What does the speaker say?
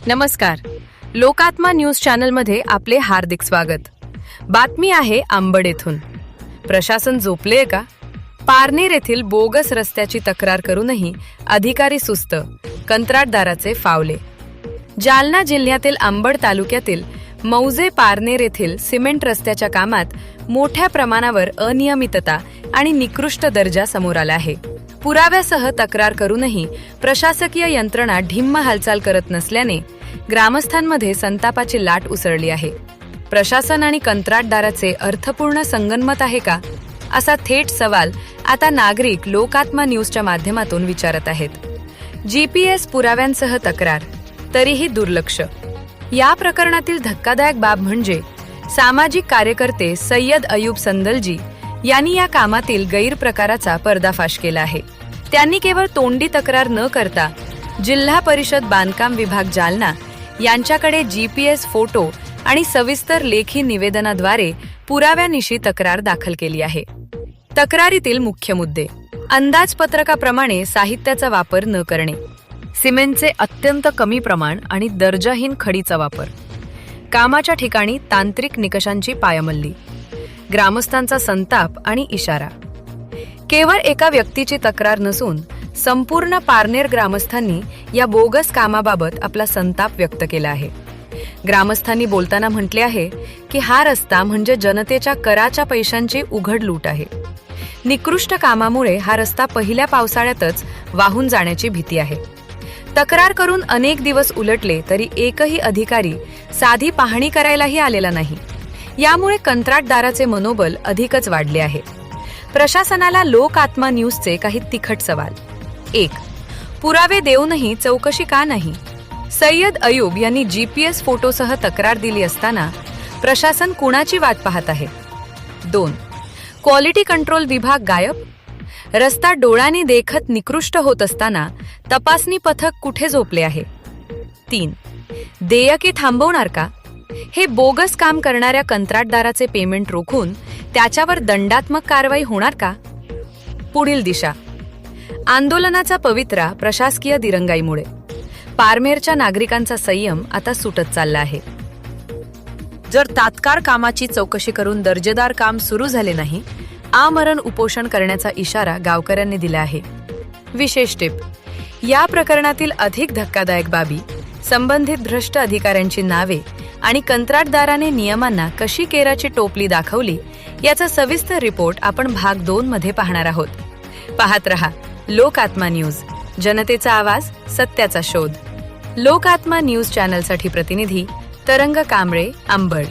नमस्कार. लोकात्मा न्यूज चॅनलमध्ये आपले हार्दिक स्वागत. बातमी आहे अंबड येथून. प्रशासन झोपलेय का? पारनेर येथील बोगस रस्त्याची तक्रार करूनही अधिकारी सुस्त, कंत्राटदाराचे फावले. जालना जिल्ह्यातील अंबड तालुक्यातील मौजे पारनेर येथील सिमेंट रस्त्याच्या कामात मोठ्या प्रमाणावर अनियमितता आणि निकृष्ट दर्जा समोर आला आहे. पुराव्यासह तक्रार करूनही प्रशासकीय यंत्रणा ढिम्म हालचाल करत नसल्याने ग्रामस्थांमध्ये संतापाची लाट उसळली आहे. प्रशासन आणि कंत्राटदाराचे अर्थपूर्ण संगनमत आहे का, असा थेट सवाल आता नागरिक लोकात्मा न्यूजच्या माध्यमातून विचारत आहेत. GPS पुराव्यांसह तक्रार, तरीही दुर्लक्ष. या प्रकरणातील धक्कादायक बाब म्हणजे सामाजिक कार्यकर्ते सय्यद अयूब संदलजी यांनी या कामातील गैरप्रकाराचा पर्दाफाश केला आहे. त्यांनी केवळ तोंडी तक्रार न करता जिल्हा परिषद बांधकाम विभाग जालना यांच्याकडे GPS फोटो आणि सविस्तर लेखी निवेदनाद्वारे पुराव्यानिशी तक्रार दाखल केली आहे. तक्रारीतील मुख्य मुद्दे: अंदाजपत्रकाप्रमाणे साहित्याचा वापर न करणे, सिमेंटचे अत्यंत कमी प्रमाण आणि दर्जाहीन खडीचा वापर, कामाच्या ठिकाणी तांत्रिक निकषांची पायमल्ली, ग्रामस्थांचा संताप आणि इशारा. केवळ एका व्यक्तीची तक्रार नसून संपूर्ण पारनेर ग्रामस्थांनी या बोगस कामाबाबत आपला संताप व्यक्त केला आहे. ग्रामस्थांनी बोलताना म्हटले आहे की हा रस्ता म्हणजे जनतेच्या कराच्या पैशांची उघड लूट आहे. निकृष्ट कामामुळे हा रस्ता पहिल्या पावसाळ्यातच वाहून जाण्याची भीती आहे. तक्रार करून अनेक दिवस उलटले तरी एकही अधिकारी साधी पाहणी करायलाही आलेला नाही. यामुळे कंत्राटदाराचे मनोबल अधिकच वाढले आहे. प्रशासनाला लोकात्मा न्यूजचे काही तिखट सवाल. 1. पुरावे देऊनही चौकशी का नाही? सय्यद अयूब यांनी GPS फोटोसह तक्रार दिली असताना प्रशासन कुणाची वाट पाहत आहे? 2. क्वालिटी कंट्रोल विभाग गायब? रस्ता डोळ्यांनी देखत निकृष्ट होत असताना तपासणी पथक कुठे झोपले आहे? 3. देयके थांबवणार का? हे बोगस काम करणाऱ्या कंत्राटदाराचे पेमेंट रोखून त्याच्यावर दंडात्मक कारवाई होणार का? पुढील दिशा: आंदोलनाचा पवित्रा प्रशासकीय दिरंगाईमुळे. पारनेरच्या नागरिकांचा संयम आता सुटत चालला आहे. जर तात्काळ कामाची चौकशी करून दर्जेदार काम सुरू झाले नाही, आमरण उपोषण करण्याचा इशारा गावकऱ्यांनी दिला आहे. विशेष टिप: या प्रकरणातील अधिक धक्कादायक बाबी, संबंधित भ्रष्ट अधिकाऱ्यांची नावे आणि कंत्राटदाराने नियमांना कशी केराची टोपली दाखवली याचा सविस्तर रिपोर्ट आपण भाग 2 मध्ये पाहणार आहोत. पाहत रहा लोकात्मा न्यूज, जनतेचा आवाज, सत्याचा शोध. लोकात्मा न्यूज चॅनलसाठी प्रतिनिधी तरंग कांबळे, अंबड.